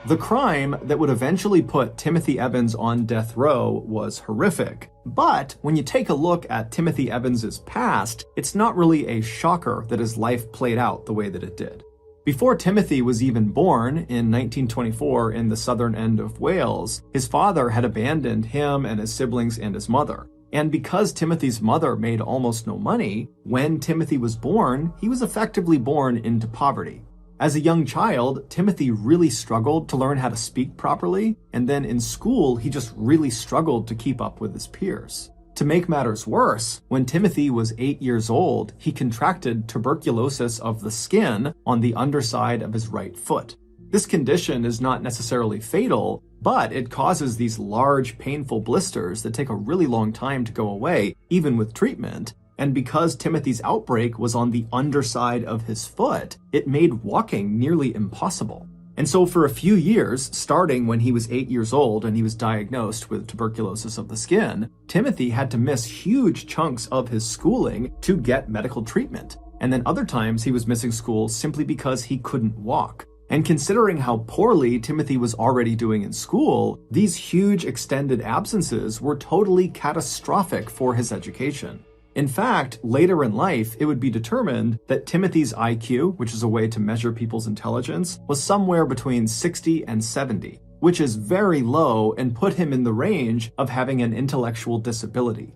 The crime that would eventually put Timothy Evans on death row was horrific, but when you take a look at Timothy Evans's past, it's not really a shocker that his life played out the way that it did. Before Timothy was even born in 1924 in the southern end of Wales, his father had abandoned him and his siblings and his mother. And because Timothy's mother made almost no money, when Timothy was born, he was effectively born into poverty. As a young child, Timothy really struggled to learn how to speak properly, and then in school, he just really struggled to keep up with his peers. To make matters worse, when Timothy was 8 years old, he contracted tuberculosis of the skin on the underside of his right foot. This condition is not necessarily fatal, but it causes these large, painful blisters that take a really long time to go away, even with treatment. And because Timothy's outbreak was on the underside of his foot, it made walking nearly impossible. And so for a few years, starting when he was 8 years old and he was diagnosed with tuberculosis of the skin, Timothy had to miss huge chunks of his schooling to get medical treatment. And then other times he was missing school simply because he couldn't walk. And considering how poorly Timothy was already doing in school, these huge extended absences were totally catastrophic for his education. In fact, later in life, it would be determined that Timothy's IQ, which is a way to measure people's intelligence, was somewhere between 60 and 70, which is very low and put him in the range of having an intellectual disability.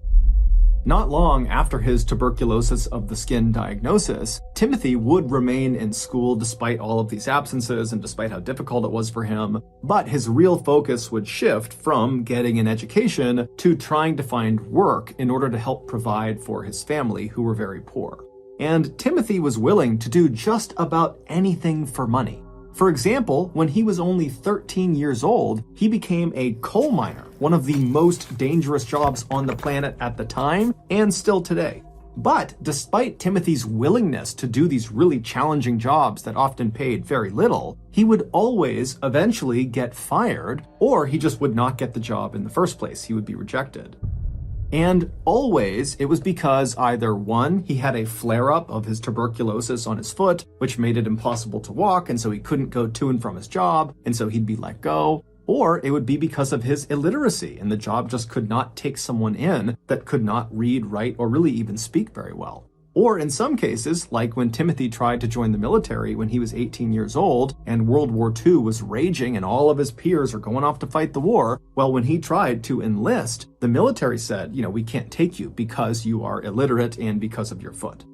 Not long after his tuberculosis of the skin diagnosis, Timothy would remain in school despite all of these absences and despite how difficult it was for him, but his real focus would shift from getting an education to trying to find work in order to help provide for his family, who were very poor. And Timothy was willing to do just about anything for money. For example, when he was only 13 years old, he became a coal miner, one of the most dangerous jobs on the planet at the time and still today. But despite Timothy's willingness to do these really challenging jobs that often paid very little, he would always eventually get fired, or he just would not get the job in the first place. He would be rejected. And always, it was because either one, he had a flare-up of his tuberculosis on his foot, which made it impossible to walk, and so he couldn't go to and from his job, and so he'd be let go, or it would be because of his illiteracy, and the job just could not take someone in that could not read, write, or really even speak very well. Or in some cases, like when Timothy tried to join the military when he was 18 years old and World War II was raging and all of his peers are going off to fight the war, well, when he tried to enlist, the military said, we can't take you because you are illiterate and because of your foot.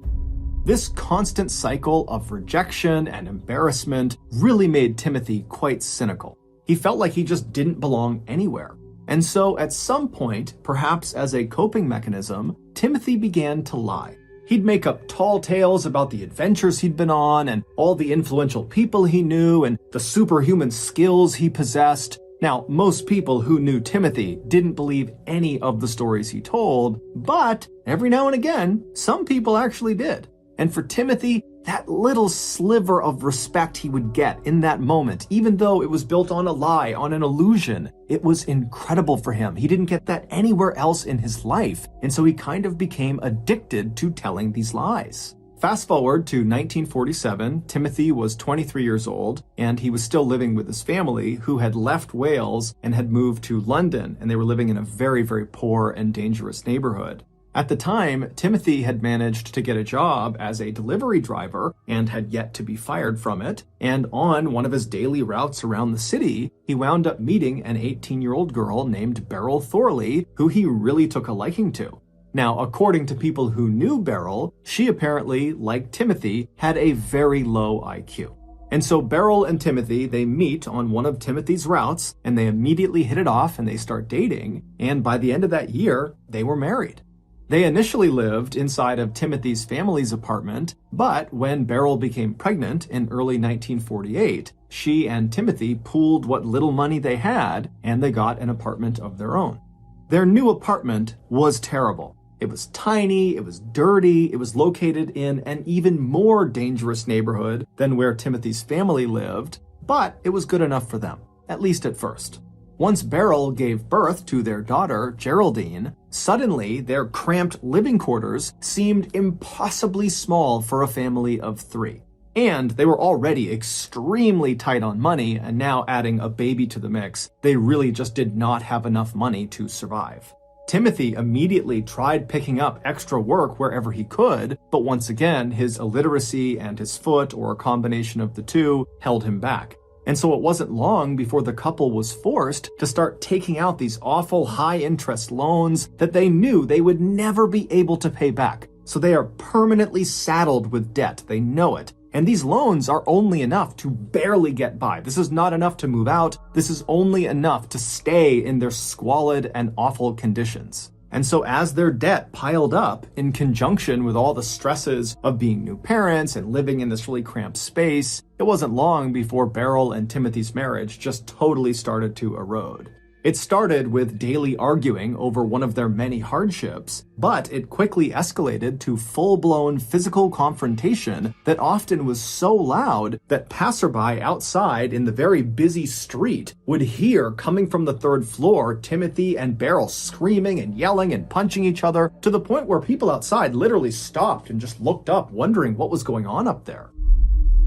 This constant cycle of rejection and embarrassment really made Timothy quite cynical. He felt like he just didn't belong anywhere. And so at some point, perhaps as a coping mechanism, Timothy began to lie. He'd make up tall tales about the adventures he'd been on and all the influential people he knew and the superhuman skills he possessed. Now, most people who knew Timothy didn't believe any of the stories he told, but every now and again, some people actually did. And for Timothy, that little sliver of respect he would get in that moment, even though it was built on a lie, on an illusion, it was incredible for him. He didn't get that anywhere else in his life, and so he kind of became addicted to telling these lies. Fast forward to 1947, Timothy was 23 years old, and he was still living with his family, who had left Wales and had moved to London, and they were living in a very, very poor and dangerous neighborhood. At the time, Timothy had managed to get a job as a delivery driver and had yet to be fired from it, and on one of his daily routes around the city, he wound up meeting an 18-year-old girl named Beryl Thorley, who he really took a liking to. Now, according to people who knew Beryl, she apparently, like Timothy, had a very low IQ. And so Beryl and Timothy, they meet on one of Timothy's routes, and they immediately hit it off and they start dating, and by the end of that year, they were married. They initially lived inside of Timothy's family's apartment, but when Beryl became pregnant in early 1948, she and Timothy pooled what little money they had, and they got an apartment of their own. Their new apartment was terrible. It was tiny, it was dirty, it was located in an even more dangerous neighborhood than where Timothy's family lived, but it was good enough for them, at least at first. Once Beryl gave birth to their daughter, Geraldine, suddenly their cramped living quarters seemed impossibly small for a family of three. And they were already extremely tight on money, and now adding a baby to the mix, they really just did not have enough money to survive. Timothy immediately tried picking up extra work wherever he could, but once again, his illiteracy and his foot, or a combination of the two, held him back. And so it wasn't long before the couple was forced to start taking out these awful high-interest loans that they knew they would never be able to pay back. So they are permanently saddled with debt. They know it. And these loans are only enough to barely get by. This is not enough to move out. This is only enough to stay in their squalid and awful conditions. And so as their debt piled up, in conjunction with all the stresses of being new parents and living in this really cramped space, it wasn't long before Beryl and Timothy's marriage just totally started to erode. It started with daily arguing over one of their many hardships, but it quickly escalated to full-blown physical confrontation that often was so loud that passerby outside in the very busy street would hear, coming from the third floor, Timothy and Beryl screaming and yelling and punching each other, to the point where people outside literally stopped and just looked up, wondering what was going on up there.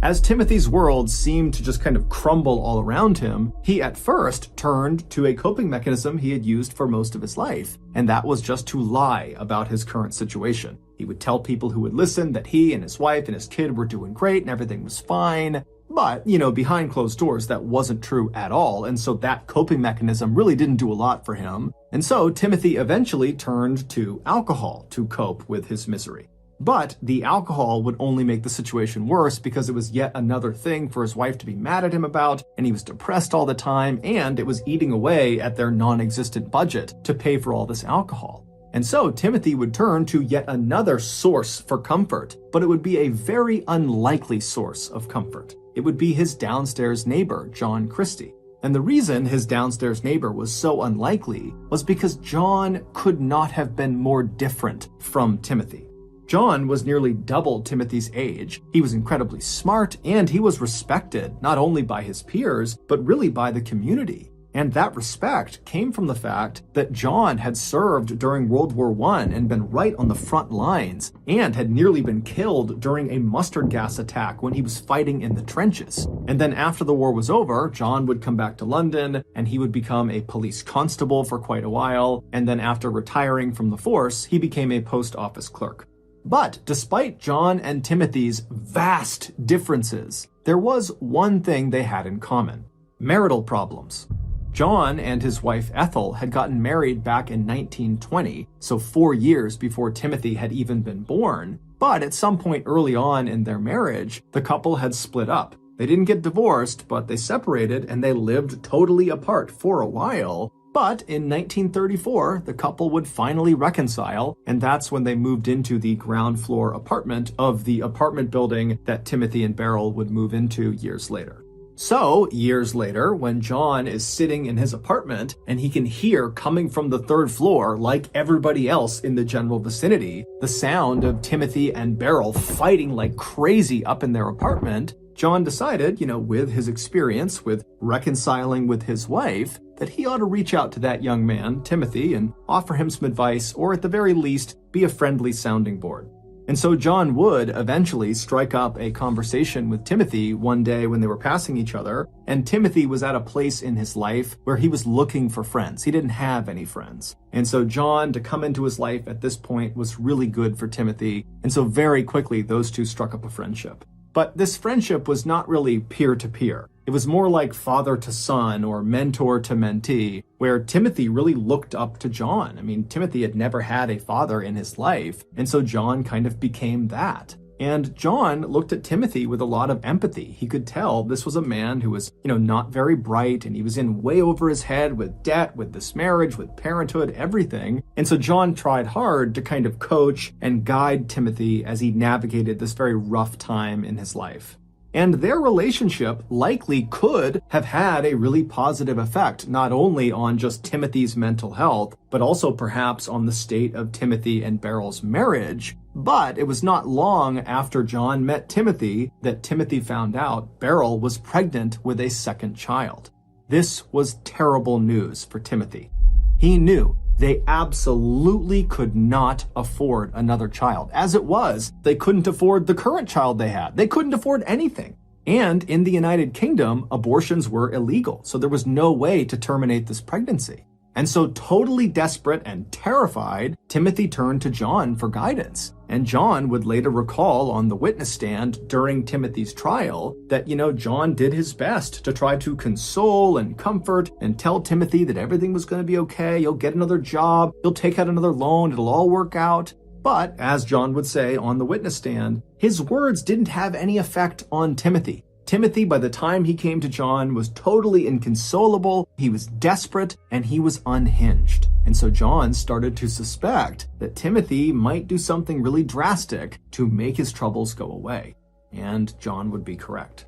As Timothy's world seemed to just kind of crumble all around him, he at first turned to a coping mechanism he had used for most of his life, and that was just to lie about his current situation. He would tell people who would listen that he and his wife and his kid were doing great and everything was fine. But, behind closed doors, that wasn't true at all, and so that coping mechanism really didn't do a lot for him. And so Timothy eventually turned to alcohol to cope with his misery. But the alcohol would only make the situation worse because it was yet another thing for his wife to be mad at him about, and he was depressed all the time, and it was eating away at their non-existent budget to pay for all this alcohol. And so Timothy would turn to yet another source for comfort, but it would be a very unlikely source of comfort. It would be his downstairs neighbor, John Christie. And the reason his downstairs neighbor was so unlikely was because John could not have been more different from Timothy. John was nearly double Timothy's age. He was incredibly smart, and he was respected not only by his peers, but really by the community. And that respect came from the fact that John had served during World War I and been right on the front lines, and had nearly been killed during a mustard gas attack when he was fighting in the trenches. And then after the war was over, John would come back to London, and he would become a police constable for quite a while, and then after retiring from the force, he became a post office clerk. But despite John and Timothy's vast differences, there was one thing they had in common: marital problems. John and his wife Ethel had gotten married back in 1920, so 4 years before Timothy had even been born. But at some point early on in their marriage, the couple had split up. They didn't get divorced, but they separated and they lived totally apart for a while. But in 1934, the couple would finally reconcile, and that's when they moved into the ground floor apartment of the apartment building that Timothy and Beryl would move into years later. So, years later, when John is sitting in his apartment and he can hear coming from the third floor, like everybody else in the general vicinity, the sound of Timothy and Beryl fighting like crazy up in their apartment, John decided, with his experience with reconciling with his wife, that he ought to reach out to that young man, Timothy, and offer him some advice, or at the very least, be a friendly sounding board. And so John would eventually strike up a conversation with Timothy one day when they were passing each other, and Timothy was at a place in his life where he was looking for friends. He didn't have any friends. And so John, to come into his life at this point, was really good for Timothy, and so very quickly those two struck up a friendship. But this friendship was not really peer-to-peer. It was more like father to son or mentor to mentee, where Timothy really looked up to John. I mean, Timothy had never had a father in his life, and so John kind of became that. And John looked at Timothy with a lot of empathy. He could tell this was a man who was, not very bright, and he was in way over his head with debt, with this marriage, with parenthood, everything. And so John tried hard to kind of coach and guide Timothy as he navigated this very rough time in his life. And their relationship likely could have had a really positive effect, not only on just Timothy's mental health, but also perhaps on the state of Timothy and Beryl's marriage. But it was not long after John met Timothy that Timothy found out Beryl was pregnant with a second child. This was terrible news for Timothy. He knew They absolutely could not afford another child. As it was, they couldn't afford the current child they had. They couldn't afford anything. And in the United Kingdom, abortions were illegal, so there was no way to terminate this pregnancy. And so, totally desperate and terrified, Timothy turned to John for guidance. And John would later recall on the witness stand during Timothy's trial that, John did his best to try to console and comfort and tell Timothy that everything was going to be okay. You'll get another job. You'll take out another loan. It'll all work out. But as John would say on the witness stand, his words didn't have any effect on Timothy. Timothy, by the time he came to John, was totally inconsolable, he was desperate, and he was unhinged. And so John started to suspect that Timothy might do something really drastic to make his troubles go away. And John would be correct.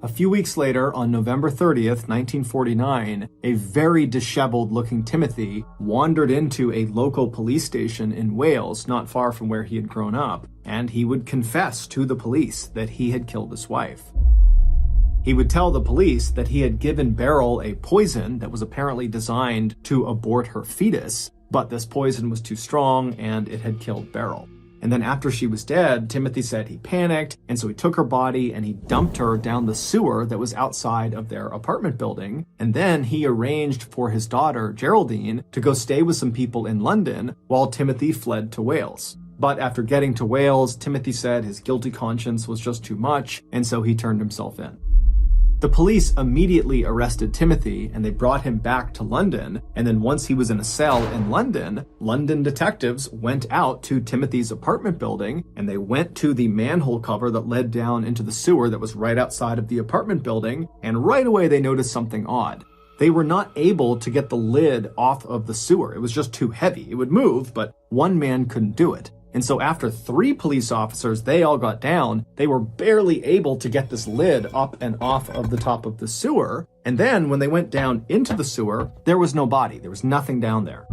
A few weeks later, on November 30th, 1949, a very disheveled-looking Timothy wandered into a local police station in Wales, not far from where he had grown up, and he would confess to the police that he had killed his wife. He would tell the police that he had given Beryl a poison that was apparently designed to abort her fetus, but this poison was too strong and it had killed Beryl. And then after she was dead, Timothy said he panicked, and so he took her body and he dumped her down the sewer that was outside of their apartment building. And then he arranged for his daughter, Geraldine, to go stay with some people in London while Timothy fled to Wales. But after getting to Wales, Timothy said his guilty conscience was just too much, and so he turned himself in. The police immediately arrested Timothy and they brought him back to London. And then once he was in a cell in London, London detectives went out to Timothy's apartment building and they went to the manhole cover that led down into the sewer that was right outside of the apartment building. And right away they noticed something odd. They were not able to get the lid off of the sewer. It was just too heavy. It would move, but one man couldn't do it. And so after 3 police officers, they all got down, they were barely able to get this lid up and off of the top of the sewer. And then when they went down into the sewer, there was no body. There was nothing down there.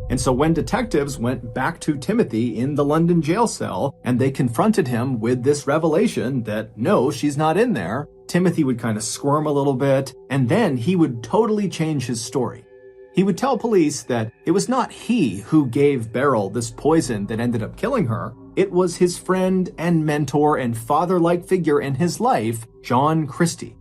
And so when detectives went back to Timothy in the London jail cell and they confronted him with this revelation that no, she's not in there, Timothy would kind of squirm a little bit and then he would totally change his story. He would tell police that it was not he who gave Beryl this poison that ended up killing her. It was his friend and mentor and father-like figure in his life, John Christie.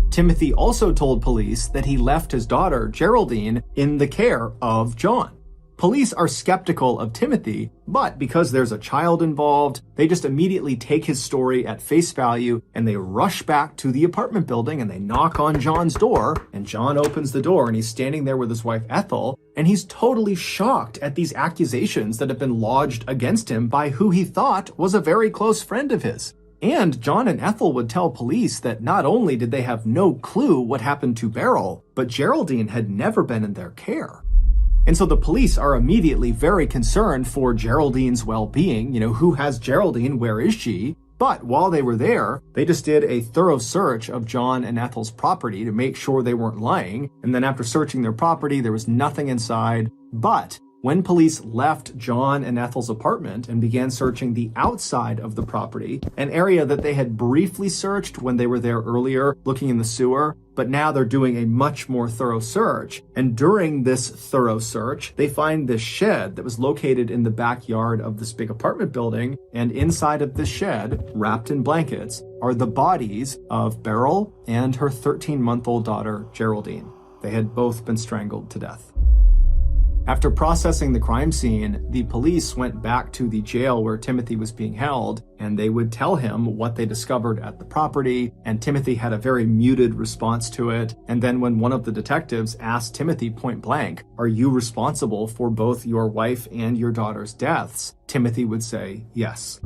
Timothy also told police that he left his daughter, Geraldine, in the care of John. Police are skeptical of Timothy, but because there's a child involved, they just immediately take his story at face value and they rush back to the apartment building and they knock on John's door, and John opens the door and he's standing there with his wife Ethel, and he's totally shocked at these accusations that have been lodged against him by who he thought was a very close friend of his. And John and Ethel would tell police that not only did they have no clue what happened to Beryl, but Geraldine had never been in their care. And so the police are immediately very concerned for Geraldine's well-being. Who has Geraldine? Where is she? But while they were there, they just did a thorough search of John and Ethel's property to make sure they weren't lying. And then after searching their property, there was nothing inside. But when police left John and Ethel's apartment and began searching the outside of the property, an area that they had briefly searched when they were there earlier, looking in the sewer, but now they're doing a much more thorough search. And during this thorough search, they find this shed that was located in the backyard of this big apartment building. And inside of this shed, wrapped in blankets, are the bodies of Beryl and her 13-month-old daughter, Geraldine. They had both been strangled to death. After processing the crime scene, the police went back to the jail where Timothy was being held, and they would tell him what they discovered at the property, and Timothy had a very muted response to it. And then when one of the detectives asked Timothy point blank, "Are you responsible for both your wife and your daughter's deaths?" Timothy would say yes.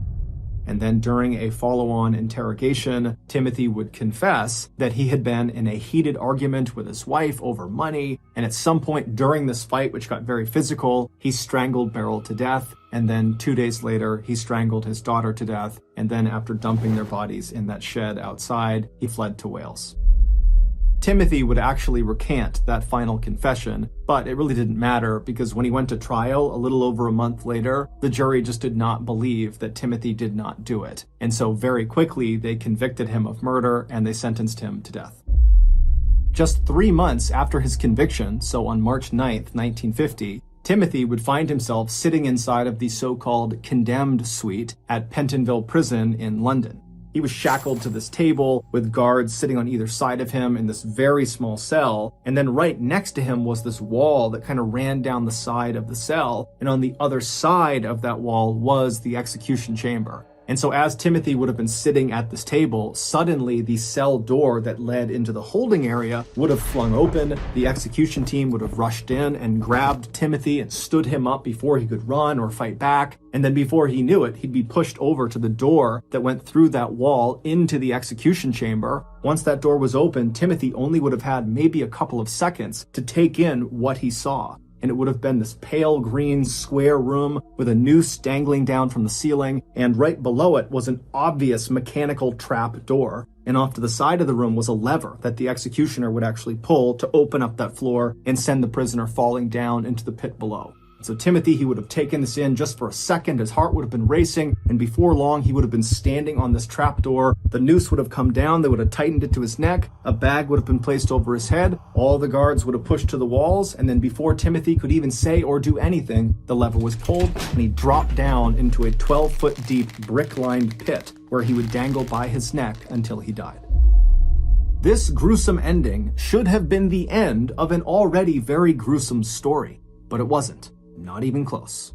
And then during a follow-on interrogation, Timothy would confess that he had been in a heated argument with his wife over money, and at some point during this fight, which got very physical, he strangled Beryl to death, and then 2 days later, he strangled his daughter to death, and then after dumping their bodies in that shed outside, he fled to Wales. Timothy would actually recant that final confession, but it really didn't matter because when he went to trial a little over a month later, the jury just did not believe that Timothy did not do it. And so very quickly, they convicted him of murder and they sentenced him to death. Just 3 months after his conviction, so on March 9th, 1950, Timothy would find himself sitting inside of the so-called condemned suite at Pentonville Prison in London. He was shackled to this table with guards sitting on either side of him in this very small cell, and then right next to him was this wall that kind of ran down the side of the cell, and on the other side of that wall was the execution chamber. And so as Timothy would have been sitting at this table, suddenly the cell door that led into the holding area would have flung open. The execution team would have rushed in and grabbed Timothy and stood him up before he could run or fight back. And then before he knew it, he'd be pushed over to the door that went through that wall into the execution chamber. Once that door was open, Timothy only would have had maybe a couple of seconds to take in what he saw. And it would have been this pale green square room with a noose dangling down from the ceiling, and right below it was an obvious mechanical trap door. And off to the side of the room was a lever that the executioner would actually pull to open up that floor and send the prisoner falling down into the pit below. So Timothy, he would have taken this in just for a second. His heart would have been racing, and before long, he would have been standing on this trapdoor. The noose would have come down. They would have tightened it to his neck. A bag would have been placed over his head. All the guards would have pushed to the walls, and then before Timothy could even say or do anything, the lever was pulled, and he dropped down into a 12-foot deep brick-lined pit where he would dangle by his neck until he died. This gruesome ending should have been the end of an already very gruesome story, but it wasn't. Not even close.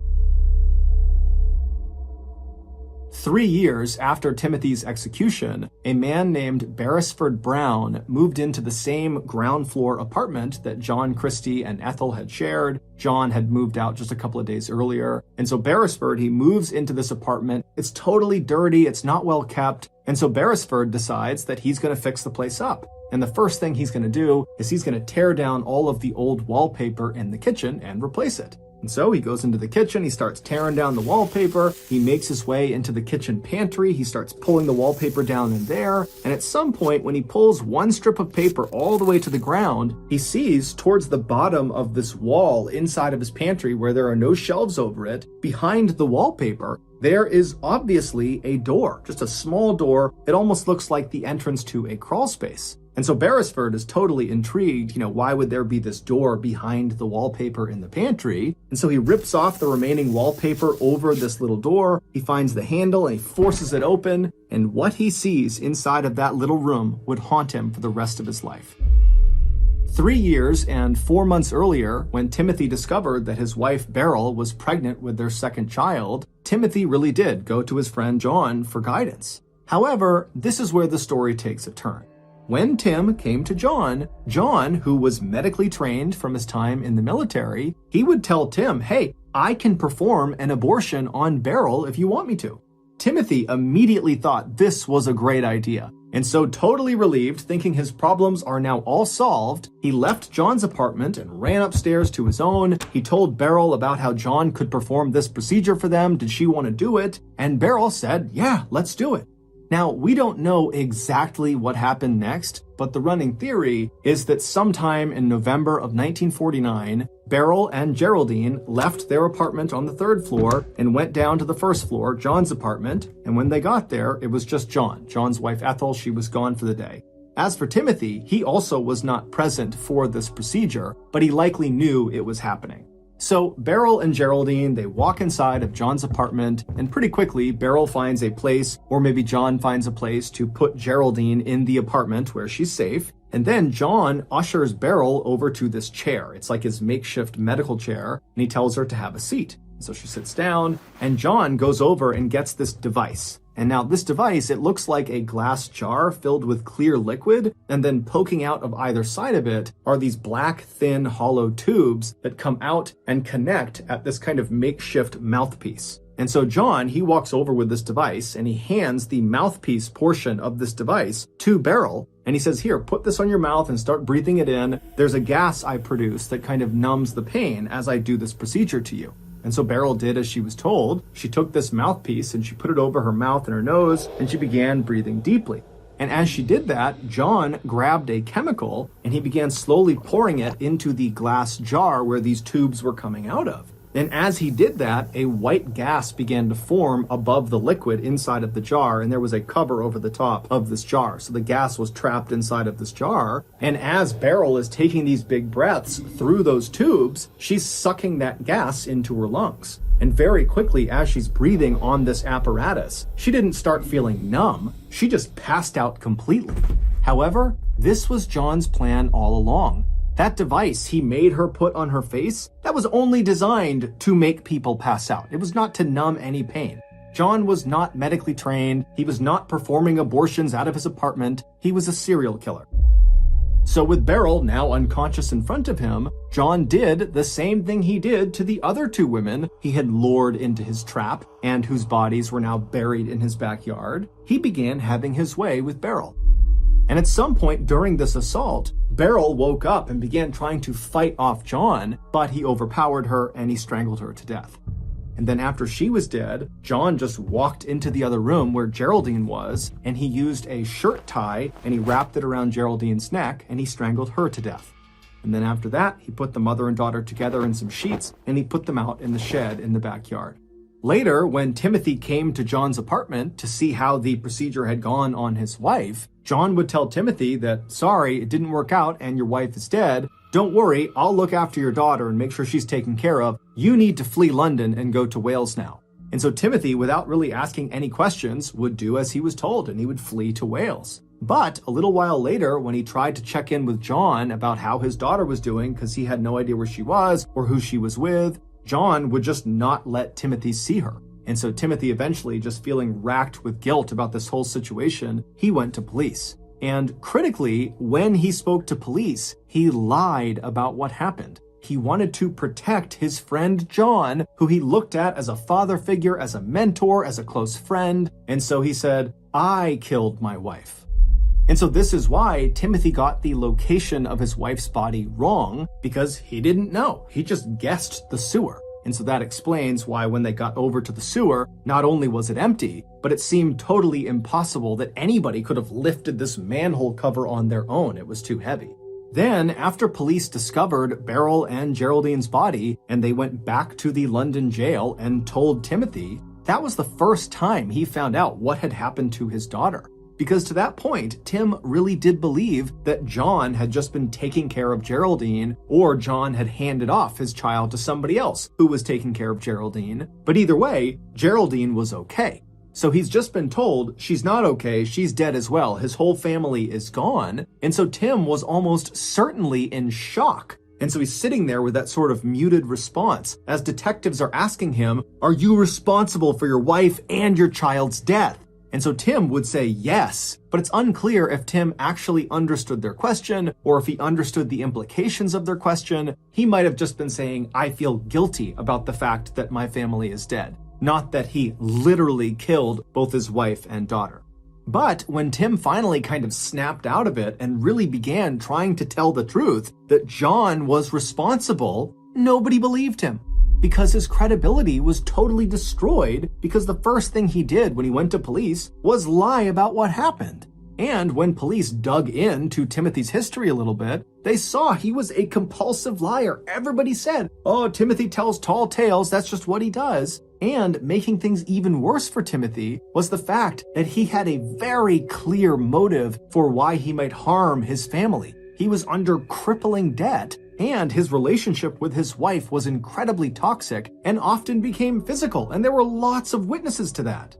3 years after Timothy's execution, a man named Beresford Brown moved into the same ground floor apartment that John Christie and Ethel had shared. John had moved out just a couple of days earlier. And so Beresford, he moves into this apartment. It's totally dirty. It's not well kept. And so Beresford decides that he's going to fix the place up. And the first thing he's going to do is he's going to tear down all of the old wallpaper in the kitchen and replace it. And so he goes into the kitchen, he starts tearing down the wallpaper, he makes his way into the kitchen pantry, he starts pulling the wallpaper down in there, and at some point when he pulls one strip of paper all the way to the ground, he sees towards the bottom of this wall inside of his pantry where there are no shelves over it, behind the wallpaper, there is obviously a door, just a small door. It almost looks like the entrance to a crawl space. And so Beresford is totally intrigued, why would there be this door behind the wallpaper in the pantry? And so he rips off the remaining wallpaper over this little door. He finds the handle and he forces it open. And what he sees inside of that little room would haunt him for the rest of his life. 3 years and 4 months earlier, when Timothy discovered that his wife Beryl was pregnant with their second child, Timothy really did go to his friend John for guidance. However, this is where the story takes a turn. When Tim came to John, who was medically trained from his time in the military, he would tell Tim, hey, I can perform an abortion on Beryl if you want me to. Timothy immediately thought this was a great idea. And so totally relieved, thinking his problems are now all solved, he left John's apartment and ran upstairs to his own. He told Beryl about how John could perform this procedure for them. Did she want to do it? And Beryl said, yeah, let's do it. Now, we don't know exactly what happened next, but the running theory is that sometime in November of 1949, Beryl and Geraldine left their apartment on the 3rd floor and went down to the 1st floor, John's apartment, and when they got there, it was just John. John's wife Ethel, she was gone for the day. As for Timothy, he also was not present for this procedure, but he likely knew it was happening. So Beryl and Geraldine, they walk inside of John's apartment, and pretty quickly Beryl finds a place, or maybe John finds a place to put Geraldine in the apartment where she's safe. And then John ushers Beryl over to this chair. It's like his makeshift medical chair, and he tells her to have a seat. So she sits down, and John goes over and gets this device. And now this device, it looks like a glass jar filled with clear liquid, and then poking out of either side of it are these black, thin, hollow tubes that come out and connect at this kind of makeshift mouthpiece. And so John, he walks over with this device, and he hands the mouthpiece portion of this device to Beryl, and he says, here, put this on your mouth and start breathing it in. There's a gas I produce that kind of numbs the pain as I do this procedure to you. And so Beryl did as she was told. She took this mouthpiece and she put it over her mouth and her nose, and she began breathing deeply. And as she did that, John grabbed a chemical and he began slowly pouring it into the glass jar where these tubes were coming out of. And as he did that, a white gas began to form above the liquid inside of the jar, and there was a cover over the top of this jar. So the gas was trapped inside of this jar. And as Beryl is taking these big breaths through those tubes, she's sucking that gas into her lungs. And very quickly, as she's breathing on this apparatus, she didn't start feeling numb. She just passed out completely. However, this was John's plan all along. That device he made her put on her face, that was only designed to make people pass out. It was not to numb any pain. John was not medically trained. He was not performing abortions out of his apartment. He was a serial killer. So with Beryl now unconscious in front of him, John did the same thing he did to the other two women he had lured into his trap and whose bodies were now buried in his backyard. He began having his way with Beryl. And at some point during this assault, Beryl woke up and began trying to fight off John, but he overpowered her and he strangled her to death. And then after she was dead, John just walked into the other room where Geraldine was, and he used a shirt tie and he wrapped it around Geraldine's neck and he strangled her to death. And then after that, he put the mother and daughter together in some sheets and he put them out in the shed in the backyard. Later, when Timothy came to John's apartment to see how the procedure had gone on his wife, John would tell Timothy that, sorry, it didn't work out and your wife is dead. Don't worry, I'll look after your daughter and make sure she's taken care of. You need to flee London and go to Wales now. And so Timothy, without really asking any questions, would do as he was told and he would flee to Wales. But a little while later, when he tried to check in with John about how his daughter was doing, because he had no idea where she was or who she was with, John would just not let Timothy see her. And so Timothy eventually, just feeling racked with guilt about this whole situation, he went to police. And critically, when he spoke to police, he lied about what happened. He wanted to protect his friend John, who he looked at as a father figure, as a mentor, as a close friend. And so he said, I killed my wife. And so this is why Timothy got the location of his wife's body wrong, because he didn't know. He just guessed the sewer. And so that explains why when they got over to the sewer, not only was it empty, but it seemed totally impossible that anybody could have lifted this manhole cover on their own. It was too heavy. Then, after police discovered Beryl and Geraldine's body, and they went back to the London jail and told Timothy, that was the first time he found out what had happened to his daughter. Because to that point, Tim really did believe that John had just been taking care of Geraldine, or John had handed off his child to somebody else who was taking care of Geraldine. But either way, Geraldine was okay. So he's just been told she's not okay, she's dead as well, his whole family is gone. And so Tim was almost certainly in shock. And so he's sitting there with that sort of muted response as detectives are asking him, are you responsible for your wife and your child's death? And so Tim would say yes, but it's unclear if Tim actually understood their question or if he understood the implications of their question. He might have just been saying, I feel guilty about the fact that my family is dead, not that he literally killed both his wife and daughter. But when Tim finally kind of snapped out of it and really began trying to tell the truth that John was responsible, nobody believed him. Because his credibility was totally destroyed because the first thing he did when he went to police was lie about what happened. And when police dug into Timothy's history a little bit, they saw he was a compulsive liar. Everybody said, oh, Timothy tells tall tales, that's just what he does. And making things even worse for Timothy was the fact that he had a very clear motive for why he might harm his family. He was under crippling debt, and his relationship with his wife was incredibly toxic and often became physical, and there were lots of witnesses to that.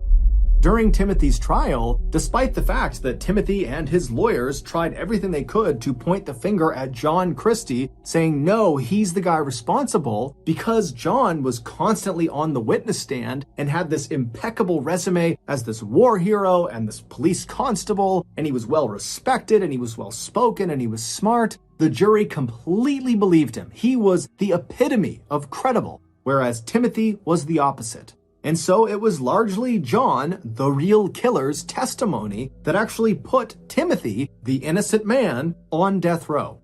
During Timothy's trial, despite the fact that Timothy and his lawyers tried everything they could to point the finger at John Christie, saying no, he's the guy responsible, because John was constantly on the witness stand and had this impeccable resume as this war hero and this police constable, and he was well respected and he was well spoken and he was smart, the jury completely believed him. He was the epitome of credible, whereas Timothy was the opposite. And so it was largely John, the real killer's testimony that actually put Timothy, the innocent man, on death row.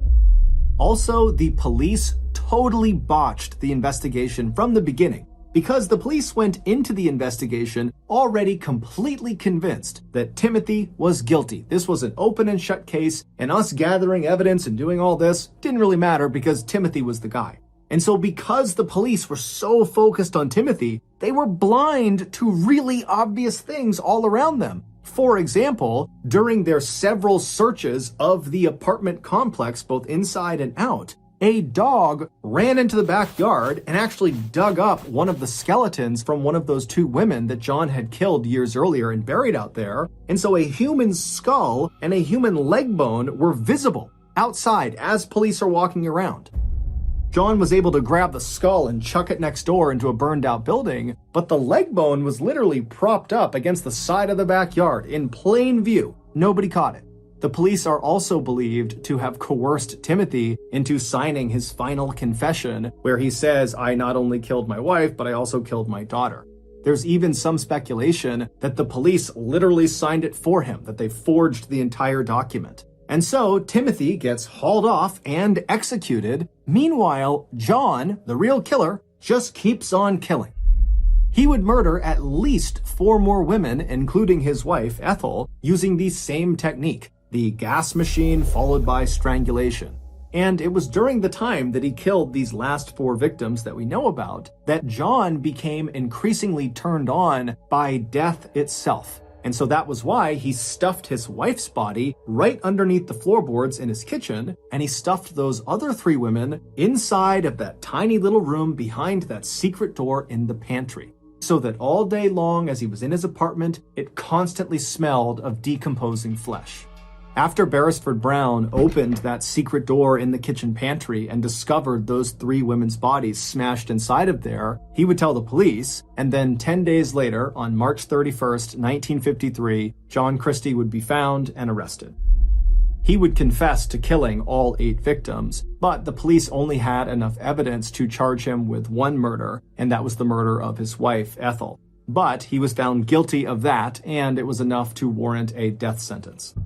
Also, the police totally botched the investigation from the beginning. because the police went into the investigation already completely convinced that Timothy was guilty. This was an open and shut case, and us gathering evidence and doing all this didn't really matter because Timothy was the guy. And so because the police were so focused on Timothy, they were blind to really obvious things all around them. For example, during their several searches of the apartment complex, both inside and out, a dog ran into the backyard and actually dug up one of the skeletons from one of those two women that John had killed years earlier and buried out there. And so a human skull and a human leg bone were visible outside as police are walking around. John was able to grab the skull and chuck it next door into a burned out building, but the leg bone was literally propped up against the side of the backyard in plain view. Nobody caught it. The police are also believed to have coerced Timothy into signing his final confession, where he says, "I not only killed my wife, but I also killed my daughter." There's even some speculation that the police literally signed it for him, that they forged the entire document. And so Timothy gets hauled off and executed. Meanwhile, John, the real killer, just keeps on killing. He would murder at least 4 more women, including his wife, Ethel, using the same technique, the gas machine followed by strangulation. And it was during the time that he killed these last 4 victims that we know about that John became increasingly turned on by death itself. And so that was why he stuffed his wife's body right underneath the floorboards in his kitchen, and he stuffed those other 3 women inside of that tiny little room behind that secret door in the pantry, so that all day long as he was in his apartment, it constantly smelled of decomposing flesh. After Beresford Brown opened that secret door in the kitchen pantry and discovered those 3 women's bodies smashed inside of there, he would tell the police, and then 10 days later, on March 31st, 1953, John Christie would be found and arrested. He would confess to killing all 8 victims, but the police only had enough evidence to charge him with 1 murder, and that was the murder of his wife, Ethel. But he was found guilty of that, and it was enough to warrant a death sentence.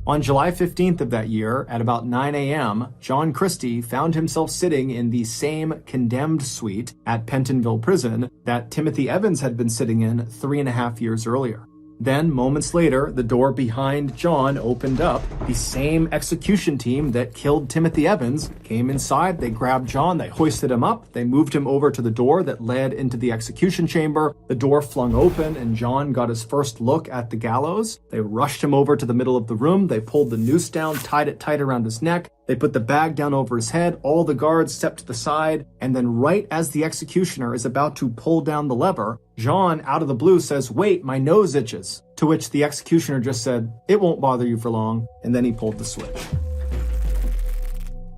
On July 15th of that year, at about 9 a.m., John Christie found himself sitting in the same condemned suite at Pentonville Prison that Timothy Evans had been sitting in 3.5 years earlier. Then, moments later, the door behind John opened up. The same execution team that killed Timothy Evans came inside, they grabbed John, they hoisted him up, they moved him over to the door that led into the execution chamber. The door flung open and John got his first look at the gallows. They rushed him over to the middle of the room, they pulled the noose down, tied it tight around his neck, they put the bag down over his head, all the guards stepped to the side, and then right as the executioner is about to pull down the lever, John, out of the blue, says, "Wait, my nose itches." To which the executioner just said, "It won't bother you for long," and then he pulled the switch.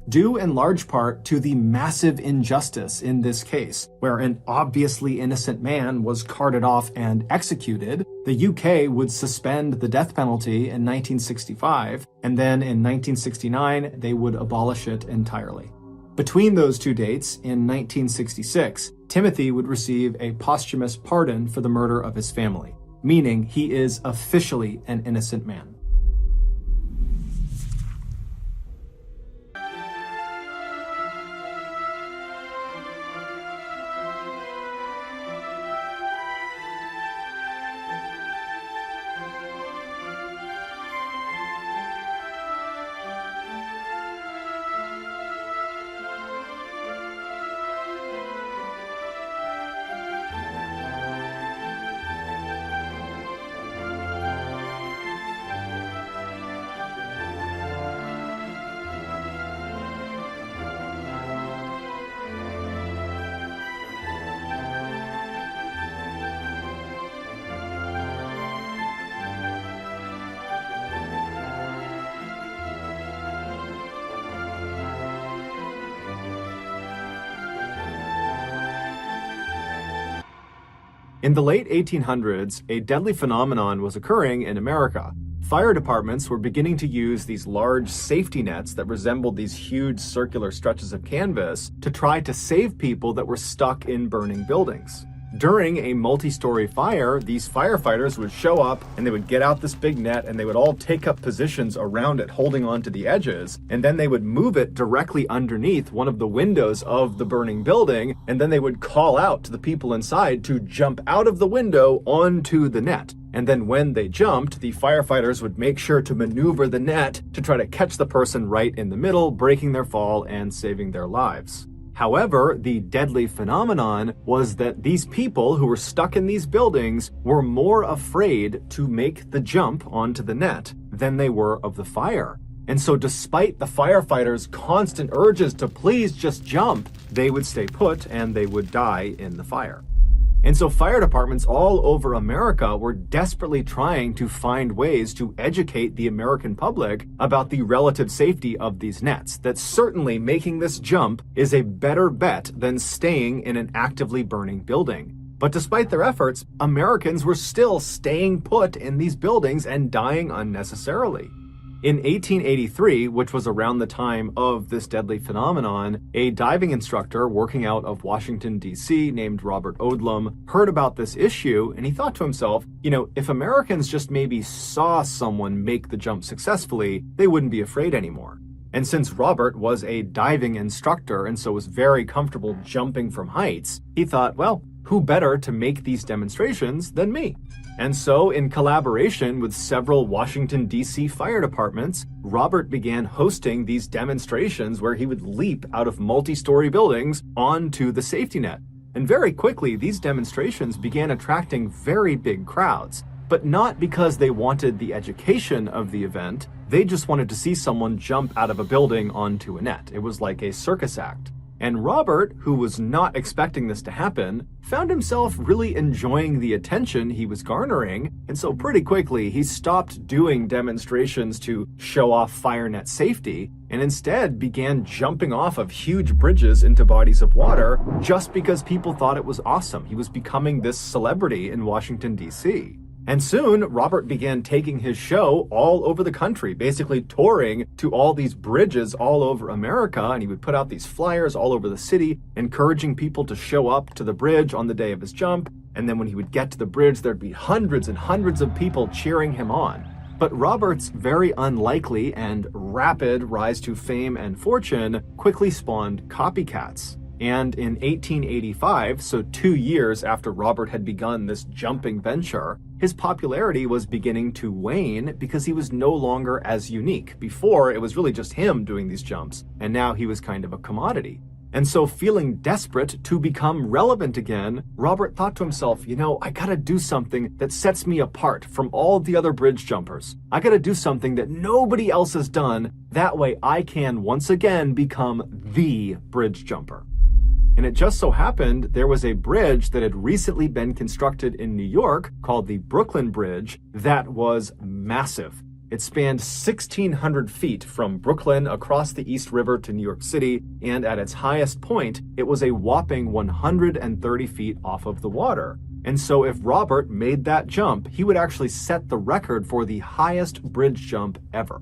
Due in large part to the massive injustice in this case, where an obviously innocent man was carted off and executed, the UK would suspend the death penalty in 1965, and then in 1969, they would abolish it entirely. Between those 2 dates, in 1966, Timothy would receive a posthumous pardon for the murder of his family, meaning he is officially an innocent man. In the late 1800s, a deadly phenomenon was occurring in America. Fire departments were beginning to use these large safety nets that resembled these huge circular stretches of canvas to try to save people that were stuck in burning buildings. During a multi-story fire, these firefighters would show up and they would get out this big net and they would all take up positions around it, holding on to the edges. And then they would move it directly underneath one of the windows of the burning building. And then they would call out to the people inside to jump out of the window onto the net. And then when they jumped, the firefighters would make sure to maneuver the net to try to catch the person right in the middle, breaking their fall and saving their lives. However, the deadly phenomenon was that these people who were stuck in these buildings were more afraid to make the jump onto the net than they were of the fire. And so despite the firefighters' constant urges to please just jump, they would stay put and they would die in the fire. And so fire departments all over America were desperately trying to find ways to educate the American public about the relative safety of these nets, that certainly making this jump is a better bet than staying in an actively burning building. But despite their efforts, Americans were still staying put in these buildings and dying unnecessarily. In 1883, which was around the time of this deadly phenomenon, a diving instructor working out of Washington, D.C. named Robert Odlum heard about this issue, and he thought to himself, if Americans just maybe saw someone make the jump successfully, they wouldn't be afraid anymore. And since Robert was a diving instructor and so was very comfortable jumping from heights, he thought, well, who better to make these demonstrations than me? And so, in collaboration with several Washington, D.C. fire departments, Robert began hosting these demonstrations where he would leap out of multi-story buildings onto the safety net. And very quickly, these demonstrations began attracting very big crowds. But not because they wanted the education of the event, they just wanted to see someone jump out of a building onto a net. It was like a circus act. And Robert, who was not expecting this to happen, found himself really enjoying the attention he was garnering, and so pretty quickly he stopped doing demonstrations to show off fire net safety, and instead began jumping off of huge bridges into bodies of water just because people thought it was awesome. He was becoming this celebrity in Washington, D.C. And soon, Robert began taking his show all over the country, basically touring to all these bridges all over America, and he would put out these flyers all over the city, encouraging people to show up to the bridge on the day of his jump, and then when he would get to the bridge, there'd be hundreds and hundreds of people cheering him on. But Robert's very unlikely and rapid rise to fame and fortune quickly spawned copycats. And in 1885, so 2 years after Robert had begun this jumping venture, his popularity was beginning to wane because he was no longer as unique. Before, it was really just him doing these jumps, and now he was kind of a commodity. And so feeling desperate to become relevant again, Robert thought to himself, I gotta do something that sets me apart from all the other bridge jumpers. I gotta do something that nobody else has done. That way I can once again become the bridge jumper. And it just so happened there was a bridge that had recently been constructed in New York called the Brooklyn Bridge that was massive. It spanned 1,600 feet from Brooklyn across the East River to New York City, and at its highest point, it was a whopping 130 feet off of the water. And so if Robert made that jump, he would actually set the record for the highest bridge jump ever.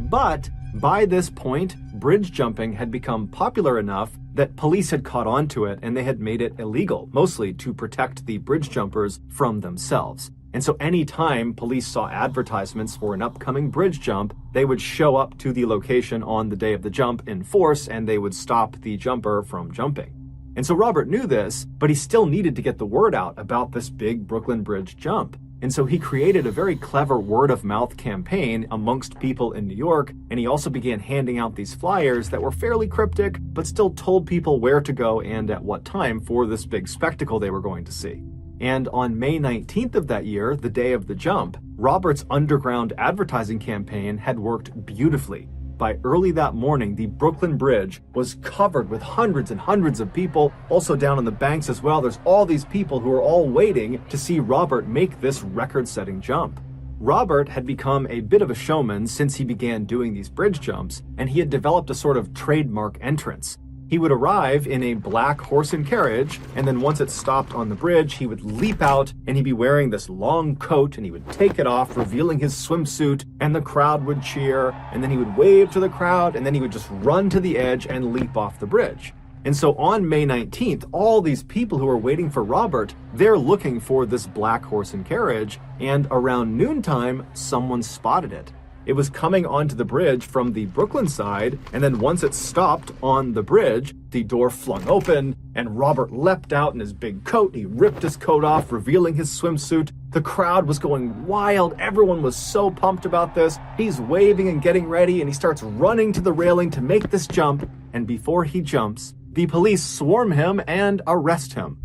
But by this point, bridge jumping had become popular enough that police had caught on to it and they had made it illegal, mostly to protect the bridge jumpers from themselves. And so anytime police saw advertisements for an upcoming bridge jump, they would show up to the location on the day of the jump in force and they would stop the jumper from jumping. And so Robert knew this, but he still needed to get the word out about this big Brooklyn Bridge jump. And so he created a very clever word-of-mouth campaign amongst people in New York, and he also began handing out these flyers that were fairly cryptic, but still told people where to go and at what time for this big spectacle they were going to see. And on May 19th of that year, the day of the jump, Robert's underground advertising campaign had worked beautifully. By early that morning, the Brooklyn Bridge was covered with hundreds and hundreds of people. Also down on the banks as well, there's all these people who are all waiting to see Robert make this record-setting jump. Robert had become a bit of a showman since he began doing these bridge jumps, and he had developed a sort of trademark entrance. He would arrive in a black horse and carriage, and then once it stopped on the bridge, he would leap out, and he'd be wearing this long coat, and he would take it off, revealing his swimsuit, and the crowd would cheer, and then he would wave to the crowd, and then he would just run to the edge and leap off the bridge. And so on May 19th, all these people who are waiting for Robert, they're looking for this black horse and carriage, and around noontime, someone spotted it. It was coming onto the bridge from the Brooklyn side, and then once it stopped on the bridge, the door flung open, and Robert leapt out in his big coat. He ripped his coat off, revealing his swimsuit. The crowd was going wild. Everyone was so pumped about this. He's waving and getting ready, and he starts running to the railing to make this jump. And before he jumps, the police swarm him and arrest him.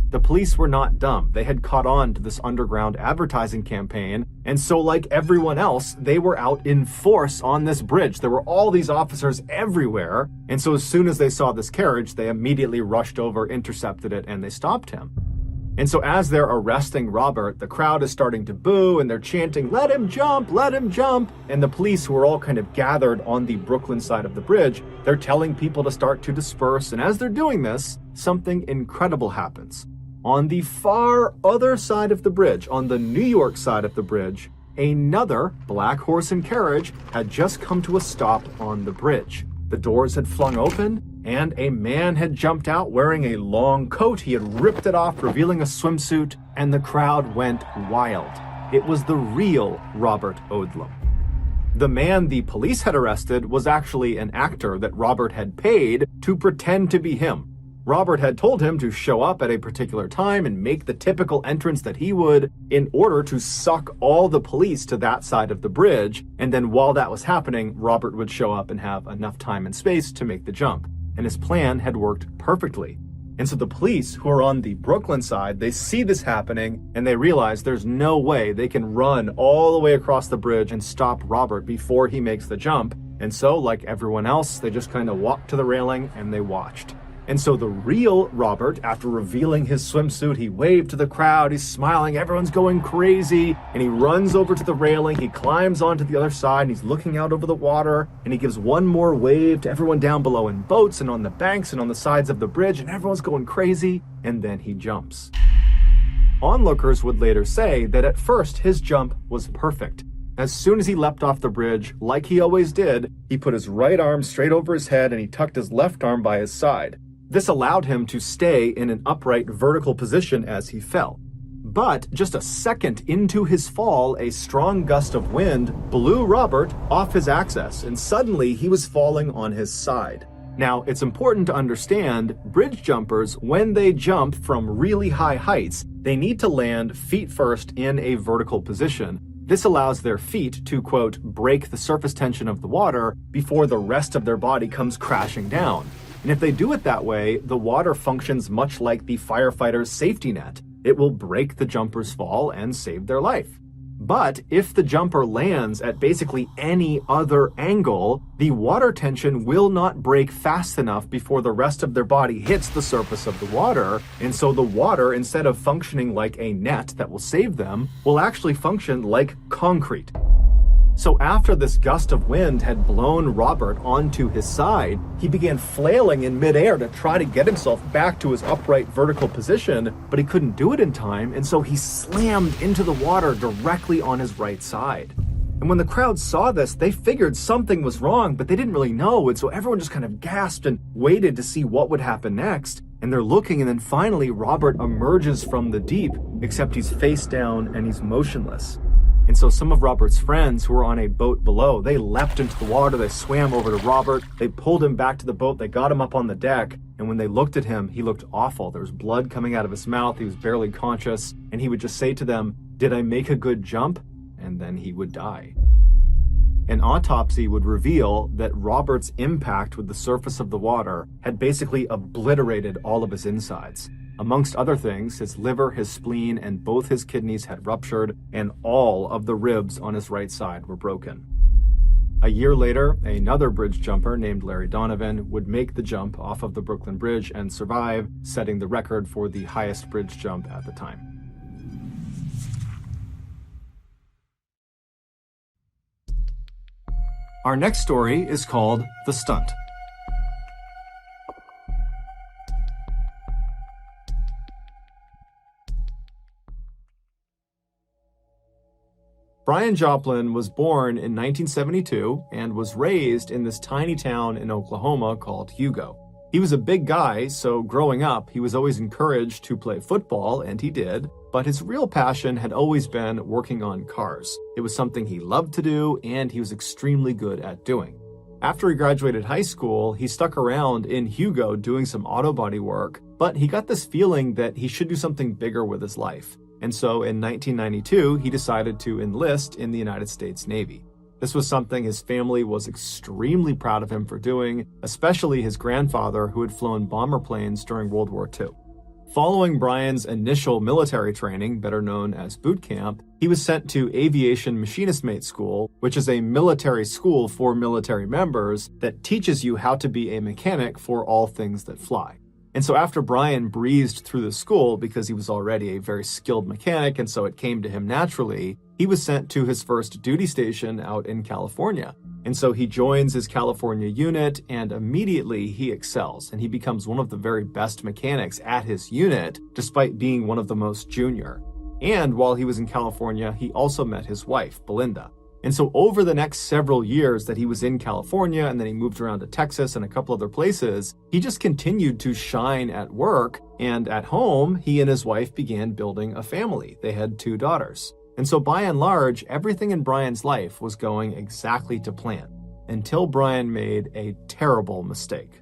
The police were not dumb. They had caught on to this underground advertising campaign, and so like everyone else, they were out in force on this bridge. There were all these officers everywhere, and so as soon as they saw this carriage, they immediately rushed over, intercepted it, and they stopped him. And so as they're arresting Robert, the crowd is starting to boo, and they're chanting, "Let him jump, let him jump!" And the police, who are all kind of gathered on the Brooklyn side of the bridge, they're telling people to start to disperse, and as they're doing this, something incredible happens. On the far other side of the bridge, on the New York side of the bridge, another black horse and carriage had just come to a stop on the bridge. The doors had flung open, and a man had jumped out wearing a long coat. He had ripped it off, revealing a swimsuit, and the crowd went wild. It was the real Robert Odlum. The man the police had arrested was actually an actor that Robert had paid to pretend to be him. Robert had told him to show up at a particular time and make the typical entrance that he would in order to suck all the police to that side of the bridge, and then while that was happening, Robert would show up and have enough time and space to make the jump. And his plan had worked perfectly. And so the police, who are on the Brooklyn side, they see this happening and they realize there's no way they can run all the way across the bridge and stop Robert before he makes the jump. And so, like everyone else, they just kind of walked to the railing and they watched. And so the real Robert, after revealing his swimsuit, he waved to the crowd, he's smiling, everyone's going crazy, and he runs over to the railing, he climbs onto the other side, and he's looking out over the water, and he gives one more wave to everyone down below in boats and on the banks and on the sides of the bridge, and everyone's going crazy, and then he jumps. Onlookers would later say that at first his jump was perfect. As soon as he leapt off the bridge, like he always did, he put his right arm straight over his head and he tucked his left arm by his side. This allowed him to stay in an upright vertical position as he fell. But just a second into his fall, a strong gust of wind blew Robert off his axis, and suddenly he was falling on his side. Now, it's important to understand, bridge jumpers, when they jump from really high heights, they need to land feet first in a vertical position. This allows their feet to, quote, break the surface tension of the water before the rest of their body comes crashing down. And if they do it that way, the water functions much like the firefighter's safety net. It will break the jumper's fall and save their life. But if the jumper lands at basically any other angle, the water tension will not break fast enough before the rest of their body hits the surface of the water, and so the water, instead of functioning like a net that will save them, will actually function like concrete. So after this gust of wind had blown Robert onto his side, he began flailing in midair to try to get himself back to his upright vertical position, but he couldn't do it in time, and so he slammed into the water directly on his right side. And when the crowd saw this, they figured something was wrong, but they didn't really know, and so everyone just kind of gasped and waited to see what would happen next. And they're looking, and then finally Robert emerges from the deep, except he's face down and he's motionless. And so some of Robert's friends who were on a boat below, they leapt into the water, they swam over to Robert, they pulled him back to the boat, they got him up on the deck, and when they looked at him, he looked awful. There was blood coming out of his mouth, he was barely conscious, and he would just say to them, "Did I make a good jump?" And then he would die. An autopsy would reveal that Robert's impact with the surface of the water had basically obliterated all of his insides. Amongst other things, his liver, his spleen, and both his kidneys had ruptured, and all of the ribs on his right side were broken. A year later, another bridge jumper named Larry Donovan would make the jump off of the Brooklyn Bridge and survive, setting the record for the highest bridge jump at the time. Our next story is called The Stunt. Brian Joplin was born in 1972 and was raised in this tiny town in Oklahoma called Hugo. He was a big guy, so growing up, he was always encouraged to play football, and he did, but his real passion had always been working on cars. It was something he loved to do, and he was extremely good at doing. After he graduated high school, he stuck around in Hugo doing some auto body work, but he got this feeling that he should do something bigger with his life. And so in 1992, he decided to enlist in the United States Navy. This was something his family was extremely proud of him for doing, especially his grandfather, who had flown bomber planes during World War II. Following Brian's initial military training, better known as boot camp, he was sent to Aviation Machinist Mate School, which is a military school for military members that teaches you how to be a mechanic for all things that fly. And so after Brian breezed through the school, because he was already a very skilled mechanic and so it came to him naturally, he was sent to his first duty station out in California. And so he joins his California unit and immediately he excels and he becomes one of the very best mechanics at his unit, despite being one of the most junior. And while he was in California, he also met his wife, Belinda. And so over the next several years that he was in California and then he moved around to Texas and a couple other places, he just continued to shine at work. And at home, he and his wife began building a family. They had 2 daughters. And so by and large, everything in Brian's life was going exactly to plan, until Brian made a terrible mistake.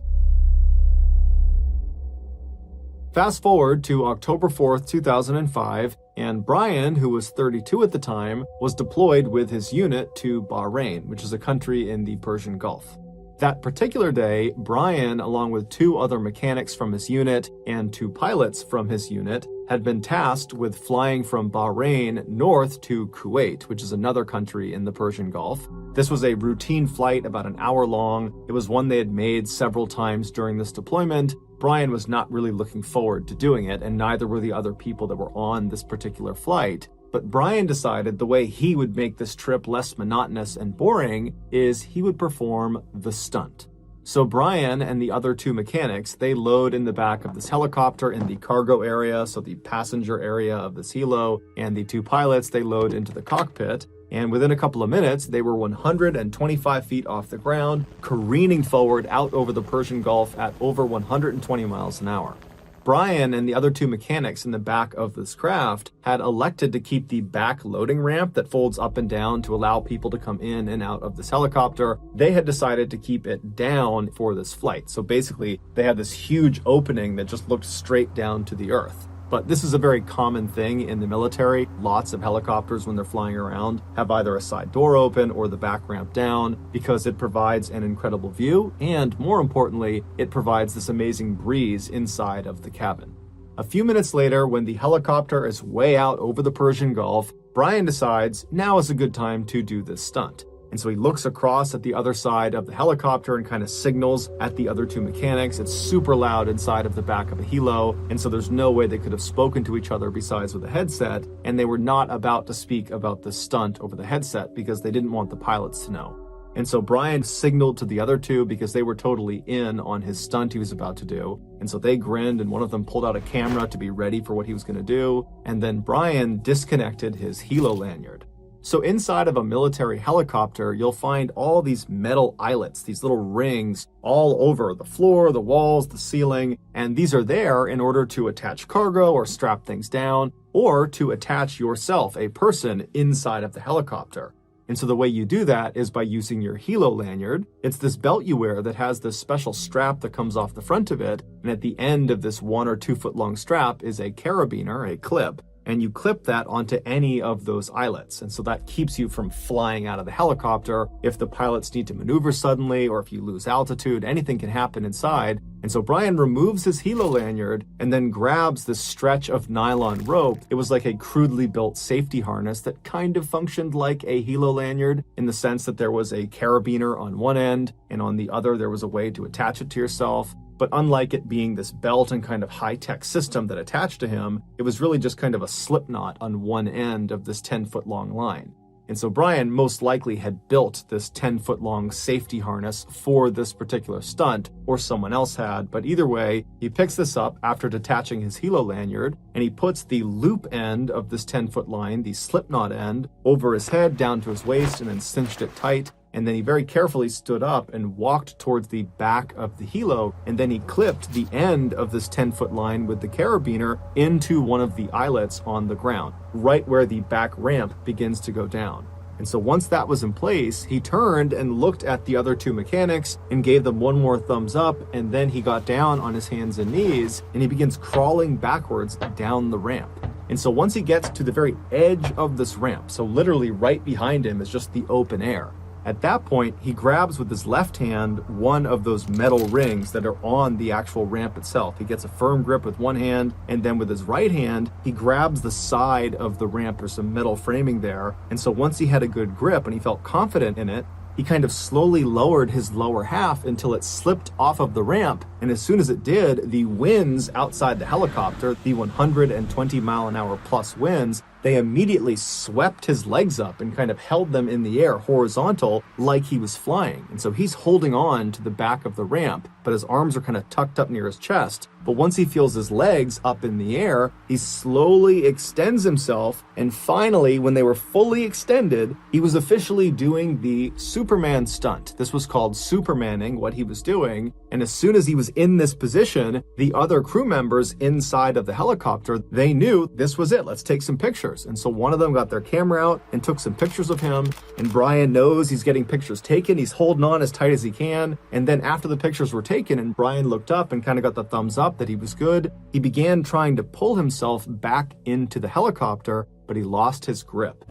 Fast forward to October 4th, 2005, and Brian, who was 32 at the time, was deployed with his unit to Bahrain, which is a country in the Persian Gulf. That particular day, Brian, along with 2 other mechanics from his unit and 2 pilots from his unit, had been tasked with flying from Bahrain north to Kuwait, which is another country in the Persian Gulf. This was a routine flight, about an hour long. It was one they had made several times during this deployment. Brian was not really looking forward to doing it, and neither were the other people that were on this particular flight. But Brian decided the way he would make this trip less monotonous and boring is he would perform the stunt. So Brian and the other 2 mechanics, they load in the back of this helicopter in the cargo area, so the passenger area of this helo, and the 2 pilots, they load into the cockpit. And within a couple of minutes, they were 125 feet off the ground, careening forward out over the Persian Gulf at over 120 miles an hour. Brian and the other 2 mechanics in the back of this craft had elected to keep the back loading ramp that folds up and down to allow people to come in and out of this helicopter. They had decided to keep it down for this flight. So basically, they had this huge opening that just looked straight down to the earth. But this is a very common thing in the military. Lots of helicopters, when they're flying around, have either a side door open or the back ramp down because it provides an incredible view, and more importantly, it provides this amazing breeze inside of the cabin. A few minutes later, when the helicopter is way out over the Persian Gulf, Brian decides now is a good time to do this stunt. And so he looks across at the other side of the helicopter and kind of signals at the other 2 mechanics. It's super loud inside of the back of a helo, and so there's no way they could have spoken to each other besides with a headset, and they were not about to speak about the stunt over the headset because they didn't want the pilots to know. And so Brian signaled to the other 2 because they were totally in on his stunt he was about to do. And so they grinned, and one of them pulled out a camera to be ready for what he was going to do. And then Brian disconnected his helo lanyard. So inside of a military helicopter, you'll find all these metal eyelets, these little rings all over the floor, the walls, the ceiling, and these are there in order to attach cargo or strap things down, or to attach yourself, a person, inside of the helicopter. And so the way you do that is by using your helo lanyard. It's this belt you wear that has this special strap that comes off the front of it, and at the end of this 1 or 2 foot long strap is a carabiner, a clip. And you clip that onto any of those eyelets. And so that keeps you from flying out of the helicopter. If the pilots need to maneuver suddenly, or if you lose altitude, anything can happen inside. And so Brian removes his helo lanyard and then grabs this stretch of nylon rope. It was like a crudely built safety harness that kind of functioned like a helo lanyard in the sense that there was a carabiner on one end, and on the other there was a way to attach it to yourself. But unlike it being this belt and kind of high-tech system that attached to him, it was really just kind of a slip knot on one end of this 10-foot-long line. And so Brian most likely had built this 10-foot-long safety harness for this particular stunt, or someone else had. But either way, he picks this up after detaching his helo lanyard, and he puts the loop end of this 10-foot line, the slip knot end, over his head down to his waist, and then cinched it tight. and then he very carefully stood up and walked towards the back of the helo, and then he clipped the end of this 10-foot line with the carabiner into one of the eyelets on the ground, right where the back ramp begins to go down. And so once that was in place, he turned and looked at the other two mechanics and gave them one more thumbs up, and then he got down on his hands and knees and he begins crawling backwards down the ramp. And so once he gets to the very edge of this ramp, so literally right behind him is just the open air. At that point, he grabs with his left hand one of those metal rings that are on the actual ramp itself. He gets a firm grip with one hand, and then with his right hand, he grabs the side of the ramp. There's some metal framing there. And so once he had a good grip and he felt confident in it, he kind of slowly lowered his lower half until it slipped off of the ramp. And as soon as it did, the winds outside the helicopter, the 120-mile-an-hour plus winds, they immediately swept his legs up and kind of held them in the air horizontal like he was flying. And so he's holding on to the back of the ramp, but his arms are kind of tucked up near his chest. But once he feels his legs up in the air, he slowly extends himself. And finally, when they were fully extended, he was officially doing the Superman stunt. This was called Supermaning, what he was doing. And as soon as he was in this position, the other crew members inside of the helicopter, they knew this was it. Let's take some pictures. And so one of them got their camera out and took some pictures of him. And Brian knows he's getting pictures taken. He's holding on as tight as he can. And then after the pictures were taken and Brian looked up and kind of got the thumbs up that he was good, he began trying to pull himself back into the helicopter, but he lost his grip.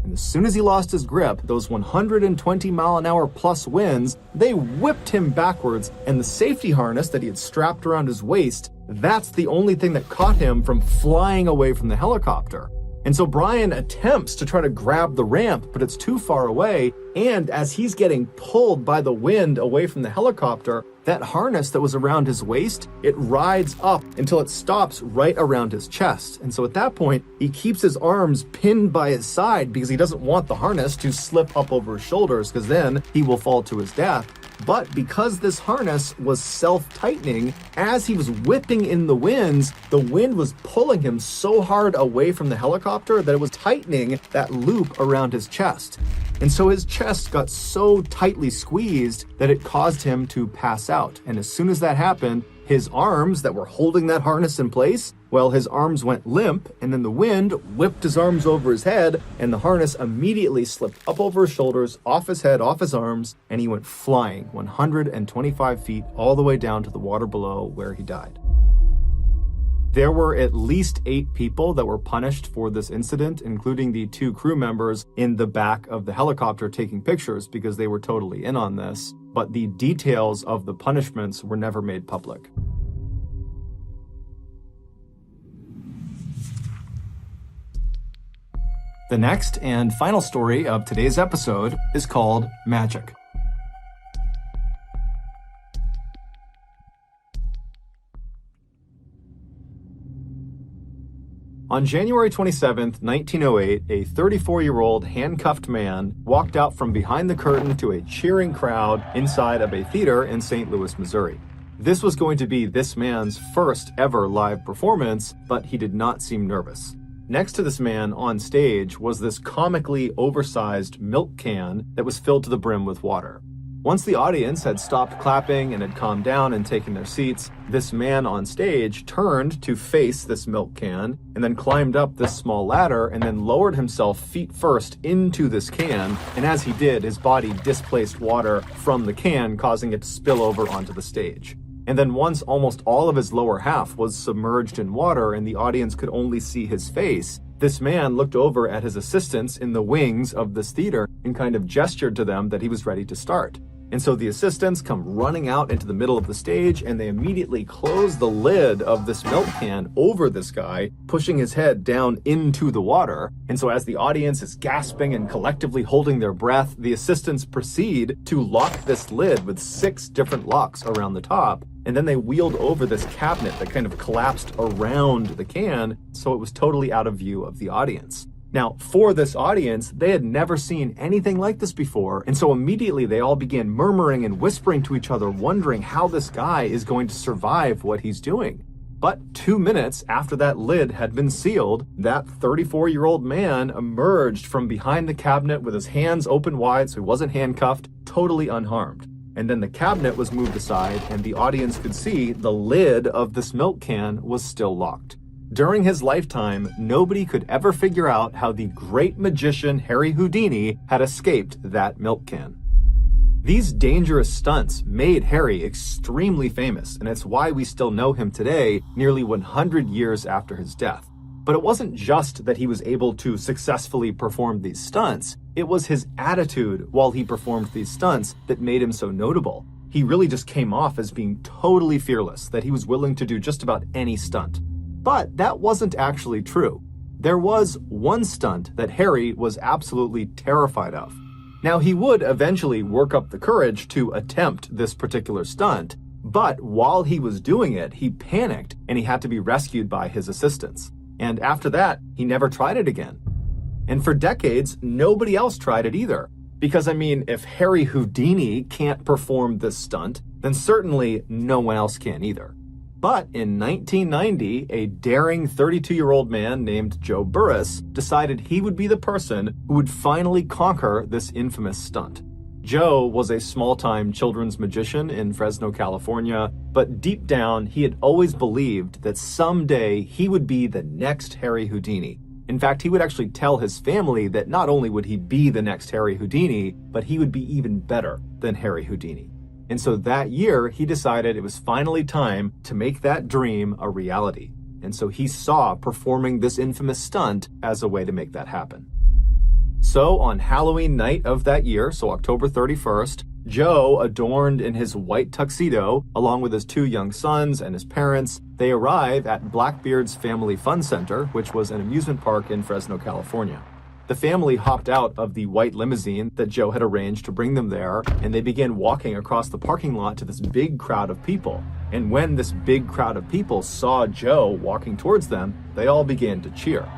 And as soon as he lost his grip, those 120-mile-an-hour plus winds, they whipped him backwards, and the safety harness that he had strapped around his waist, that's the only thing that caught him from flying away from the helicopter. And so Brian attempts to try to grab the ramp, but it's too far away. And as he's getting pulled by the wind away from the helicopter, that harness that was around his waist, it rides up until it stops right around his chest. And so at that point, he keeps his arms pinned by his side because he doesn't want the harness to slip up over his shoulders, because then he will fall to his death. But because this harness was self-tightening, as he was whipping in the winds, the wind was pulling him so hard away from the helicopter that it was tightening that loop around his chest. And so his chest got so tightly squeezed that it caused him to pass out. And as soon as that happened, his arms that were holding that harness in place, well, his arms went limp, and then the wind whipped his arms over his head, and the harness immediately slipped up over his shoulders, off his head, off his arms, and he went flying 125 feet all the way down to the water below, where he died. There were at least 8 people that were punished for this incident, including the 2 crew members in the back of the helicopter taking pictures, because they were totally in on this, but the details of the punishments were never made public. The next and final story of today's episode is called Magic. On January 27, 1908, a 34-year-old handcuffed man walked out from behind the curtain to a cheering crowd inside of a theater in St. Louis, Missouri. This was going to be this man's first ever live performance, but he did not seem nervous. Next to this man on stage was this comically oversized milk can that was filled to the brim with water. Once the audience had stopped clapping and had calmed down and taken their seats, this man on stage turned to face this milk can and then climbed up this small ladder and then lowered himself feet first into this can. And as he did, his body displaced water from the can, causing it to spill over onto the stage. And then once almost all of his lower half was submerged in water and the audience could only see his face, this man looked over at his assistants in the wings of this theater and kind of gestured to them that he was ready to start. And so the assistants come running out into the middle of the stage and they immediately close the lid of this milk can over this guy, pushing his head down into the water. And so as the audience is gasping and collectively holding their breath, the assistants proceed to lock this lid with 6 different locks around the top. And then they wheeled over this cabinet that kind of collapsed around the can, so it was totally out of view of the audience. Now, for this audience, they had never seen anything like this before, and so immediately they all began murmuring and whispering to each other, wondering how this guy is going to survive what he's doing. But 2 minutes after that lid had been sealed, that 34-year-old man emerged from behind the cabinet with his hands open wide so he wasn't handcuffed, totally unharmed. And then the cabinet was moved aside and the audience could see the lid of this milk can was still locked. During his lifetime, nobody could ever figure out how the great magician Harry Houdini had escaped that milk can. These dangerous stunts made Harry extremely famous, and it's why we still know him today, nearly 100 years after his death. But it wasn't just that he was able to successfully perform these stunts, it was his attitude while he performed these stunts that made him so notable. He really just came off as being totally fearless, that he was willing to do just about any stunt. But that wasn't actually true. There was one stunt that Harry was absolutely terrified of. Now, he would eventually work up the courage to attempt this particular stunt, but while he was doing it, he panicked and he had to be rescued by his assistants. And after that, he never tried it again. And for decades, nobody else tried it either. Because, I mean, if Harry Houdini can't perform this stunt, then certainly no one else can either. But in 1990, a daring 32-year-old man named Joe Burris decided he would be the person who would finally conquer this infamous stunt. Joe was a small-time children's magician in Fresno, California, but deep down, he had always believed that someday he would be the next Harry Houdini. In fact, he would actually tell his family that not only would he be the next Harry Houdini, but he would be even better than Harry Houdini. And so that year, he decided it was finally time to make that dream a reality. And so he saw performing this infamous stunt as a way to make that happen. So on Halloween night of that year, so October 31st, Joe, adorned in his white tuxedo, along with his 2 young sons and his parents, they arrive at Blackbeard's Family Fun Center, which was an amusement park in Fresno, California. The family hopped out of the white limousine that Joe had arranged to bring them there, and they began walking across the parking lot to this big crowd of people. And when this big crowd of people saw Joe walking towards them, they all began to cheer.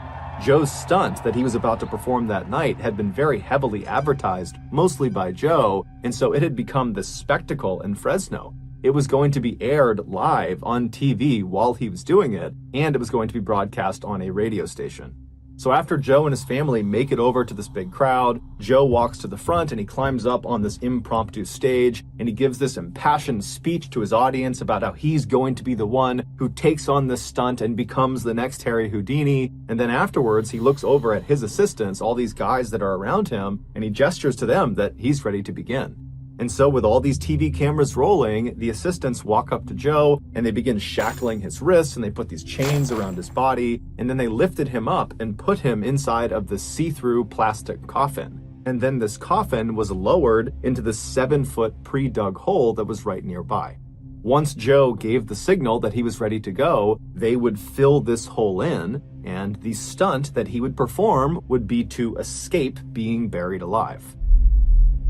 Joe's stunt that he was about to perform that night had been very heavily advertised, mostly by Joe, and so it had become this spectacle in Fresno. It was going to be aired live on TV while he was doing it, and it was going to be broadcast on a radio station. So after Joe and his family make it over to this big crowd, Joe walks to the front and he climbs up on this impromptu stage and he gives this impassioned speech to his audience about how he's going to be the one who takes on this stunt and becomes the next Harry Houdini. And then afterwards, he looks over at his assistants, all these guys that are around him, and he gestures to them that he's ready to begin. And so with all these TV cameras rolling, the assistants walk up to Joe and they begin shackling his wrists and they put these chains around his body, and then they lifted him up and put him inside of this see-through plastic coffin. And then this coffin was lowered into the 7-foot pre-dug hole that was right nearby. Once Joe gave the signal that he was ready to go, they would fill this hole in, and the stunt that he would perform would be to escape being buried alive.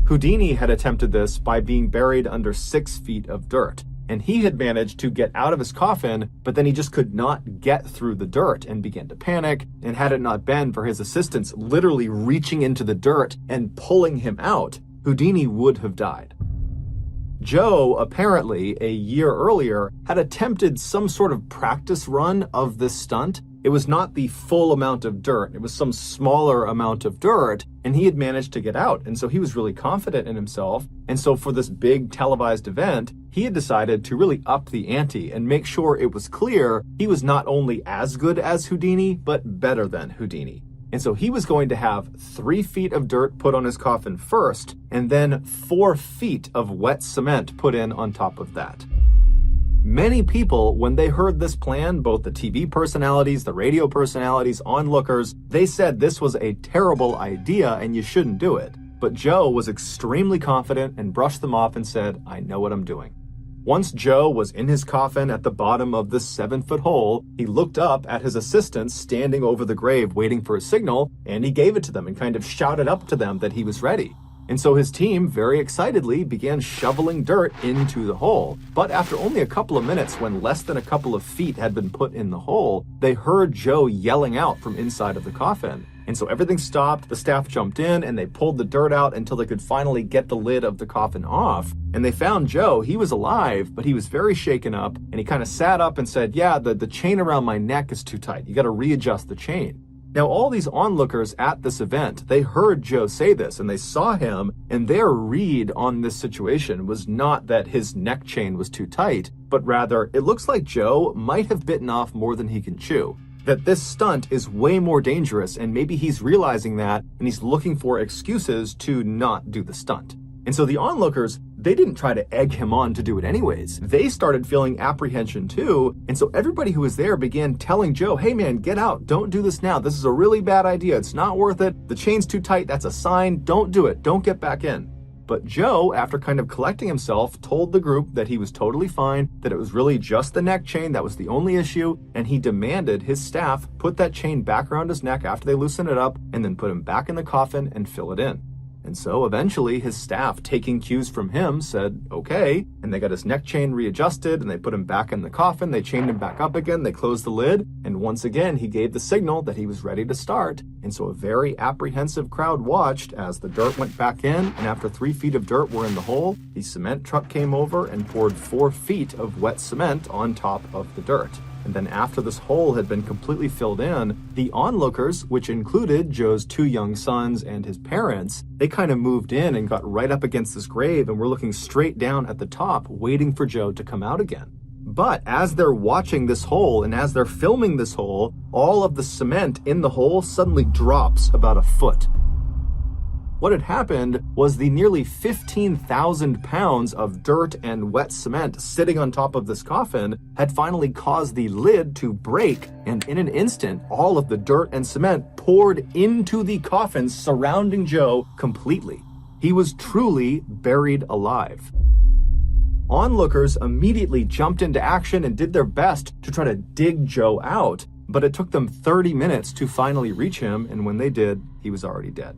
Houdini had attempted this by being buried under 6 feet of dirt, and he had managed to get out of his coffin, but then he just could not get through the dirt and began to panic, and had it not been for his assistants literally reaching into the dirt and pulling him out, Houdini would have died. Joe, apparently, a year earlier, had attempted some sort of practice run of this stunt. It was not the full amount of dirt, it was some smaller amount of dirt, and he had managed to get out, and so he was really confident in himself. And so for this big televised event, he had decided to really up the ante and make sure it was clear he was not only as good as Houdini, but better than Houdini. And so he was going to have 3 feet of dirt put on his coffin first, and then 4 feet of wet cement put in on top of that. Many people, when they heard this plan, both the TV personalities, the radio personalities, onlookers, they said this was a terrible idea and you shouldn't do it. But Joe was extremely confident and brushed them off and said, "I know what I'm doing." Once Joe was in his coffin at the bottom of this 7-foot hole, he looked up at his assistants standing over the grave waiting for a signal, and he gave it to them and kind of shouted up to them that he was ready. And so his team, very excitedly, began shoveling dirt into the hole. But after only a couple of minutes, when less than a couple of feet had been put in the hole, they heard Joe yelling out from inside of the coffin. And so everything stopped, the staff jumped in, and they pulled the dirt out until they could finally get the lid of the coffin off. And they found Joe. He was alive, but he was very shaken up, and he kind of sat up and said, yeah, the chain around my neck is too tight. You got to readjust the chain. Now, all these onlookers at this event, they heard Joe say this, and they saw him, and their read on this situation was not that his neck chain was too tight, but rather, it looks like Joe might have bitten off more than he can chew. That this stunt is way more dangerous, and maybe he's realizing that, and he's looking for excuses to not do the stunt. And so the onlookers, they didn't try to egg him on to do it anyways. They started feeling apprehension too, and so everybody who was there began telling Joe, hey man, get out, don't do this now, this is a really bad idea, it's not worth it, the chain's too tight, that's a sign, don't do it, don't get back in. But Joe, after kind of collecting himself, told the group that he was totally fine, that it was really just the neck chain that was the only issue, and he demanded his staff put that chain back around his neck after they loosened it up, and then put him back in the coffin and fill it in. And so eventually his staff, taking cues from him, said, okay, and they got his neck chain readjusted, and they put him back in the coffin, they chained him back up again, they closed the lid, and once again he gave the signal that he was ready to start. And so a very apprehensive crowd watched as the dirt went back in, and after 3 feet of dirt were in the hole, the cement truck came over and poured 4 feet of wet cement on top of the dirt. And then after this hole had been completely filled in, the onlookers, which included Joe's 2 young sons and his parents, they kind of moved in and got right up against this grave and were looking straight down at the top, waiting for Joe to come out again. But as they're watching this hole and as they're filming this hole, all of the cement in the hole suddenly drops about a foot. What had happened was the nearly 15,000 pounds of dirt and wet cement sitting on top of this coffin had finally caused the lid to break, and in an instant, all of the dirt and cement poured into the coffin surrounding Joe completely. He was truly buried alive. Onlookers immediately jumped into action and did their best to try to dig Joe out, but it took them 30 minutes to finally reach him, and when they did, he was already dead.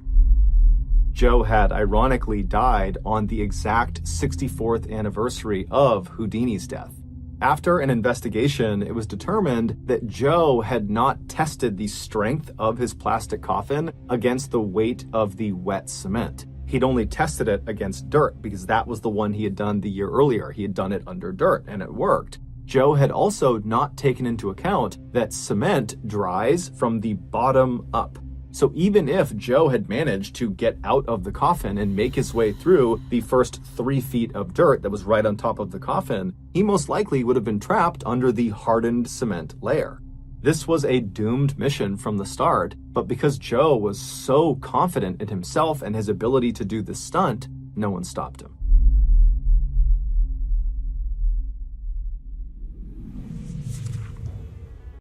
Joe had ironically died on the exact 64th anniversary of Houdini's death. After an investigation, it was determined that Joe had not tested the strength of his plastic coffin against the weight of the wet cement. He'd only tested it against dirt because that was the one he had done the year earlier. He had done it under dirt and it worked. Joe had also not taken into account that cement dries from the bottom up. So even if Joe had managed to get out of the coffin and make his way through the first 3 feet of dirt that was right on top of the coffin, he most likely would have been trapped under the hardened cement layer. This was a doomed mission from the start, but because Joe was so confident in himself and his ability to do this stunt, no one stopped him.